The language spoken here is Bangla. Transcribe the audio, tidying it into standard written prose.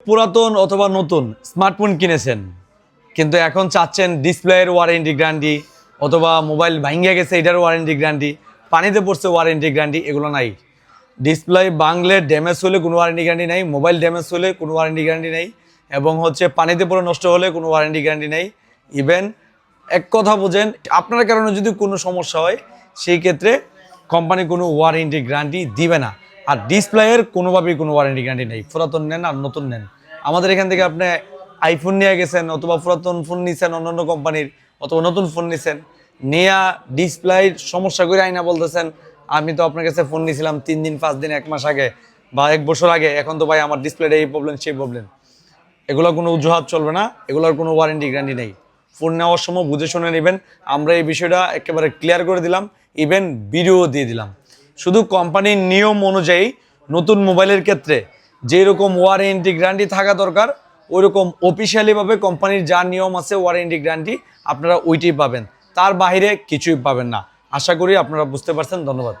পুরাতন অথবা নতুন স্মার্টফোন কিনেছেন, কিন্তু এখন চাচ্ছেন ডিসপ্লের ওয়ারেন্টি গ্যারান্টি, অথবা মোবাইল ভাঙিয়ে গেছে এটার ওয়ারেন্টি গ্যারান্টি, পানিতে পড়ছে ওয়ারেন্টি গ্যারান্টি, এগুলো নাই। ডিসপ্লে বাংলে ড্যামেজ হলে কোনো ওয়ারেন্টি গ্যারান্টি নাই, মোবাইল ড্যামেজ হলে কোনো ওয়ারেন্টি গ্যারান্টি নেই, এবং পানিতে পড়ে নষ্ট হলে কোনো ওয়ারেন্টি গ্যারান্টি নেই। ইভেন এক কথা বোঝেন, আপনার কারণে যদি কোনো সমস্যা হয় সেই ক্ষেত্রে কোম্পানি কোনো ওয়ারেন্টি গ্যারান্টি দিবে না। আর ডিসপ্লেয়ের কোনোভাবেই কোনো ওয়ারেন্টি গ্যারান্টি নেই, পুরাতন নেন আর নতুন নেন। আমাদের এখান থেকে আপনি আইফোন নিয়ে গেছেন, অথবা পুরাতন ফোন নিছেন অন্যান্য কোম্পানির, অথবা নতুন ফোন নিছেন, নেয়া ডিসপ্লের সমস্যা করে আইনা বলতেছেন আমি তো আপনার কাছে ফোন নিয়েছিলাম 3 দিন 5 দিন 1 মাস আগে বা 1 বছর আগে, এখন তো ভাই আমার ডিসপ্লেটা এই প্রবলেম সেই প্রবলেম। এগুলো কোনো অজুহাত চলবে না, এগুলোর কোনো ওয়ারেন্টি গ্যারান্টি নেই। ফোন নেওয়ার সময় বুঝে শুনে নেবেন। আমরা এই বিষয়টা একেবারে ক্লিয়ার করে দিলাম, ইভেন ভিডিও দিয়ে দিলাম। শুধু কোম্পানির নিয়ম অনুযায়ী নতুন মোবাইলের ক্ষেত্রে যেরকম ওয়ারেন্টি গ্যারান্টি থাকা দরকার, ওইরকম অফিসিয়ালিভাবে কোম্পানির যা নিয়ম আছে ওয়ারেন্টি গ্যারান্টি আপনারা ওইটাই পাবেন, তার বাইরে কিছুই পাবেন না। আশা করি আপনারা বুঝতে পারছেন। ধন্যবাদ।